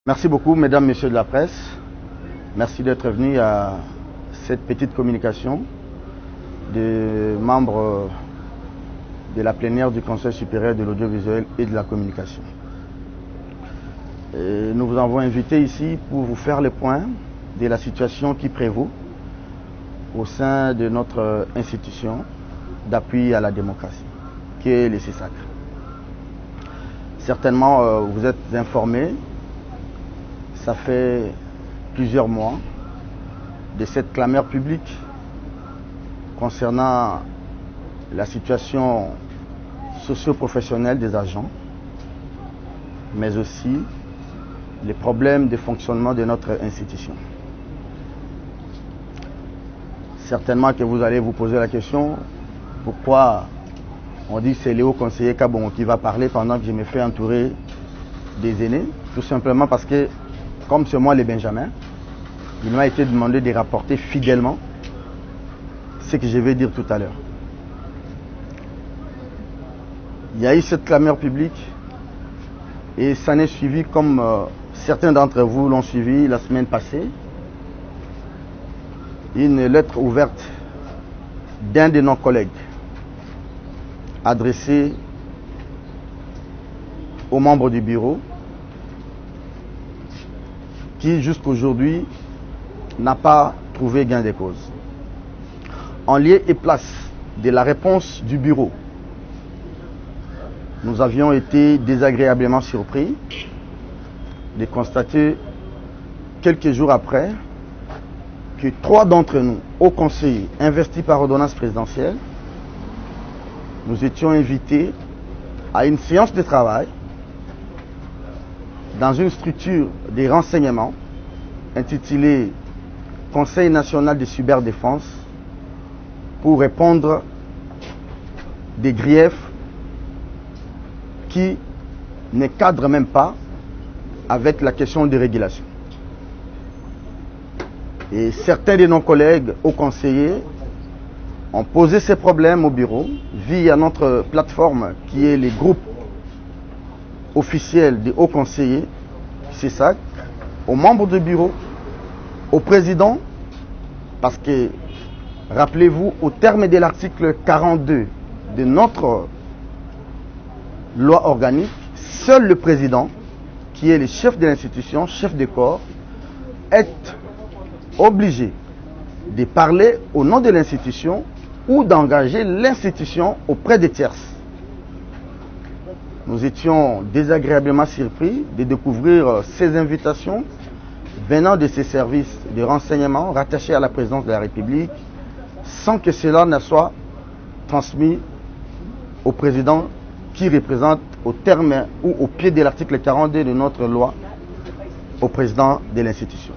Merci beaucoup, mesdames, messieurs de la presse. Merci d'être venus à cette petite communication des membres de la plénière du Conseil supérieur de l'audiovisuel et de la communication. Et nous vous avons invité ici pour vous faire le point de la situation qui prévaut au sein de notre institution d'appui à la démocratie, qui est le CESAC. Certainement, vous êtes informés. Ça fait plusieurs mois de cette clameur publique concernant la situation socio-professionnelle des agents, mais aussi les problèmes de fonctionnement de notre institution. Certainement que vous allez vous poser la question, pourquoi on dit que c'est Léo conseiller Kabongo qui va parler pendant que je me fais entourer des aînés? Tout simplement parce que, comme c'est moi les Benjamins, il m'a été demandé de rapporter fidèlement ce que je vais dire tout à l'heure. Il y a eu cette clameur publique et ça n'est suivi comme certains d'entre vous l'ont suivi la semaine passée. Une lettre ouverte d'un de nos collègues adressée aux membres du bureau qui jusqu'aujourd'hui n'a pas trouvé gain de cause. En lieu et place de la réponse du bureau, nous avions été désagréablement surpris de constater quelques jours après que 3 d'entre nous, hauts conseillers investis par ordonnance présidentielle, nous étions invités à une séance de travail dans une structure de renseignement intitulée Conseil national de cyberdéfense pour répondre des griefs qui ne cadrent même pas avec la question des régulations. Et certains de nos collègues hauts conseillers ont posé ces problèmes au bureau via notre plateforme qui est les groupes officiels des hauts conseillers CESAC, aux membres du bureau, au président, parce que, rappelez-vous, au terme de l'article 42 de notre loi organique, seul le président, qui est le chef de l'institution, chef de corps, est obligé de parler au nom de l'institution ou d'engager l'institution auprès des tierces. Nous étions désagréablement surpris de découvrir ces invitations venant de ces services de renseignement rattachés à la présidence de la République sans que cela ne soit transmis au président qui représente au terme ou au pied de l'article 42 de notre loi au président de l'institution.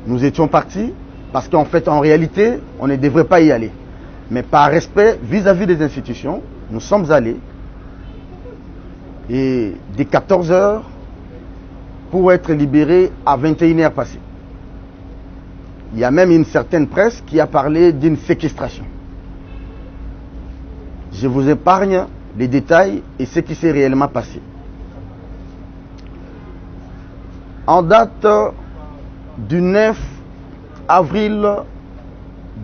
Nous étions partis parce qu'en fait, en réalité, on ne devrait pas y aller. Mais par respect vis-à-vis des institutions, nous sommes allés et dès 14 h pour être libérés à 21 h passées. Il y a même une certaine presse qui a parlé d'une séquestration. Je vous épargne les détails et ce qui s'est réellement passé. En date du 9 avril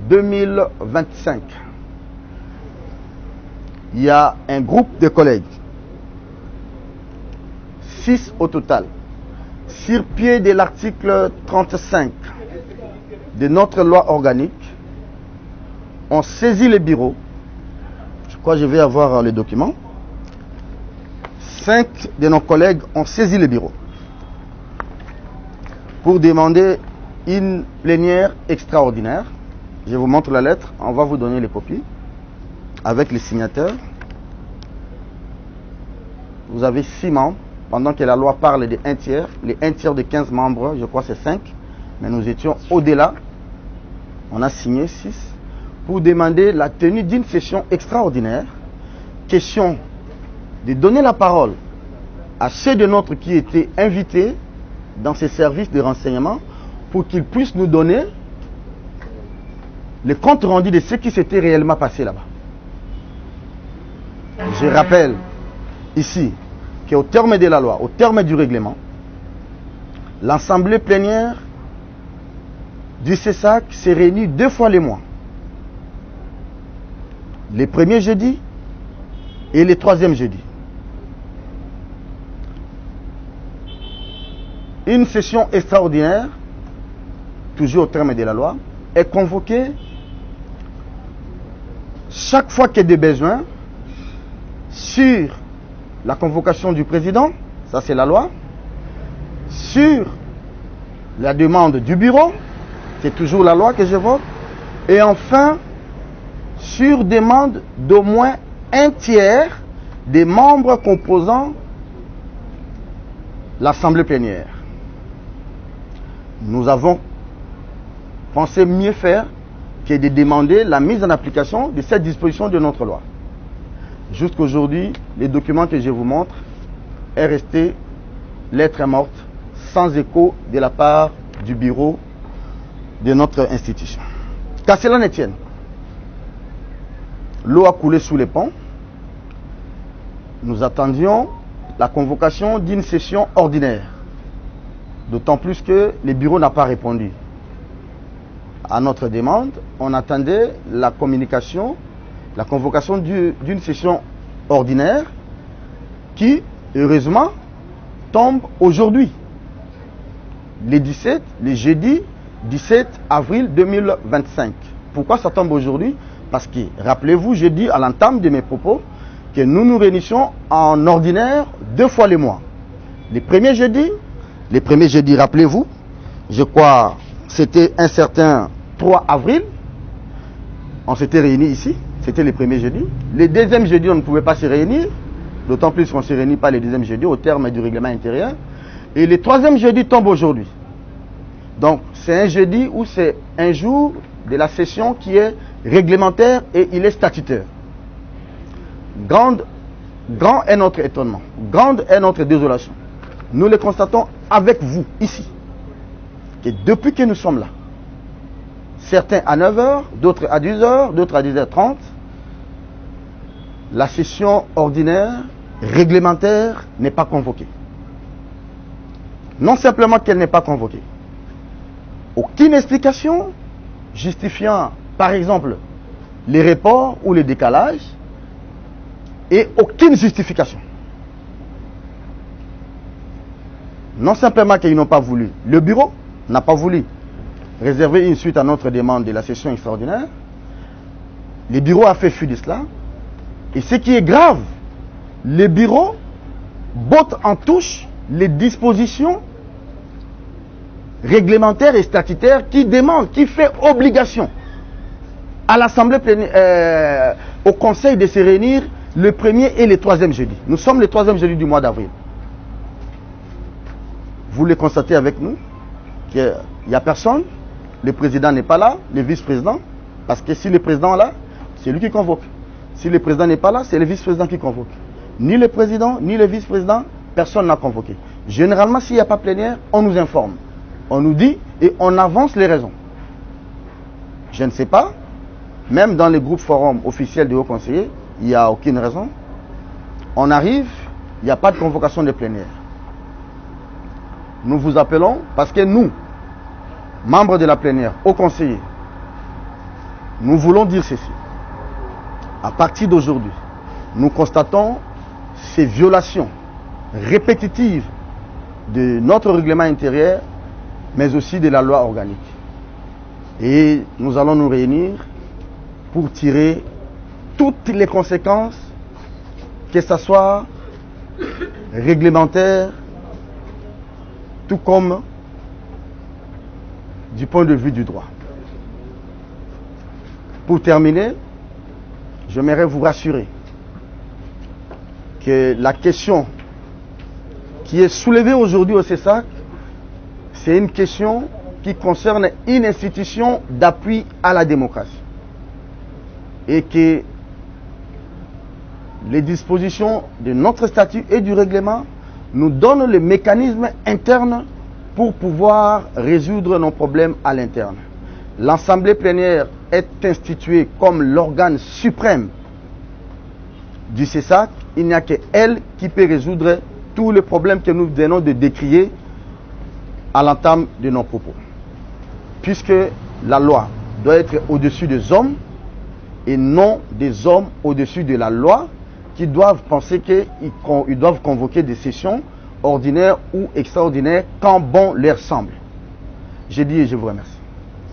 2025, il y a un groupe de collègues, 6 au total, sur pied de l'article 35 de notre loi organique, ont saisi le bureau. Je crois que je vais avoir les documents. 5 de nos collègues ont saisi le bureau pour demander une plénière extraordinaire. Je vous montre la lettre, on va vous donner les copies avec les signataires. Vous avez 6 membres, pendant que la loi parle de 1 tiers. Les 1 tiers de 15 membres, je crois c'est 5, mais nous étions au-delà. On a signé 6 pour demander la tenue d'une session extraordinaire. Question de donner la parole à ceux de nôtres qui étaient invités dans ces services de renseignement pour qu'ils puissent nous donner le compte rendu de ce qui s'était réellement passé là-bas. Je rappelle ici qu'au terme de la loi, au terme du règlement, l'assemblée plénière du CESAC s'est réunie 2 fois les mois. Les premiers jeudis et les 3e jeudis. Une session extraordinaire, toujours au terme de la loi, est convoquée chaque fois qu'il y a des besoins sur la convocation du président, ça c'est la loi, sur la demande du bureau, c'est toujours la loi que j'évoque, et enfin sur demande d'au moins un tiers des membres composant l'assemblée plénière. Nous avons pensé mieux faire que de demander la mise en application de cette disposition de notre loi. Jusqu'aujourd'hui, les documents que je vous montre est resté lettre morte, sans écho de la part du bureau de notre institution. Qu'à cela ne tienne, l'eau a coulé sous les ponts. Nous attendions la convocation d'une session ordinaire. D'autant plus que le bureau n'a pas répondu à notre demande. On attendait la communication, la convocation d'une session ordinaire qui, heureusement, tombe aujourd'hui, le jeudi 17 avril 2025. Pourquoi ça tombe aujourd'hui? Parce que, rappelez-vous, j'ai dit à l'entame de mes propos que nous nous réunissions en ordinaire 2 fois les mois. Les premiers jeudis, rappelez-vous, je crois, c'était un certain 3 avril, on s'était réunis ici, c'était les premiers jeudis. Les 2e jeudis, on ne pouvait pas se réunir, d'autant plus qu'on ne se réunit pas les 2e jeudis au terme du règlement intérieur. Et le 3e jeudi tombe aujourd'hui. Donc, c'est un jeudi où c'est un jour de la session qui est réglementaire et il est statutaire. Grand est notre étonnement, grande est notre désolation. Nous le constatons avec vous, ici, que depuis que nous sommes là, certains à 9 h, d'autres à 10 h, d'autres à 10h30, la session ordinaire, réglementaire, n'est pas convoquée. Non simplement qu'elle n'est pas convoquée. Aucune explication justifiant, par exemple, les reports ou les décalages, et aucune justification. Non simplement qu'ils n'ont pas voulu, le bureau n'a pas voulu réserver une suite à notre demande de la session extraordinaire. Le bureau a fait fi de cela. Et ce qui est grave, le bureau botte en touche les dispositions réglementaires et statutaires qui demandent, qui fait obligation à l'Assemblée plénière, au Conseil de se réunir le 1er et le 3e jeudi. Nous sommes le 3e jeudi du mois d'avril. Vous le constatez avec nous qu'il n'y a personne, le président n'est pas là, le vice-président, parce que si le président est là, c'est lui qui convoque. Si le président n'est pas là, c'est le vice-président qui convoque. Ni le président, ni le vice-président, personne n'a convoqué. Généralement, s'il n'y a pas plénière, on nous informe. On nous dit et on avance les raisons. Je ne sais pas, même dans les groupes forums officiels de hauts conseillers, il n'y a aucune raison. On arrive, il n'y a pas de convocation de plénière. Nous vous appelons parce que nous, membres de la plénière, hauts conseillers, nous voulons dire ceci. À partir d'aujourd'hui, nous constatons ces violations répétitives de notre règlement intérieur, mais aussi de la loi organique. Et nous allons nous réunir pour tirer toutes les conséquences, que ce soit réglementaire, tout comme du point de vue du droit. Pour terminer, j'aimerais vous rassurer que la question qui est soulevée aujourd'hui au CESAC, c'est une question qui concerne une institution d'appui à la démocratie. Et que les dispositions de notre statut et du règlement nous donnent le mécanisme interne pour pouvoir résoudre nos problèmes à l'interne. L'Assemblée plénière est instituée comme l'organe suprême du CESAC. Il n'y a qu'elle qui peut résoudre tous les problèmes que nous venons de décrire à l'entame de nos propos. Puisque la loi doit être au-dessus des hommes et non des hommes au-dessus de la loi qui doivent penser qu'ils doivent convoquer des sessions ordinaires ou extraordinaires quand bon leur semble. J'ai dit et je vous remercie.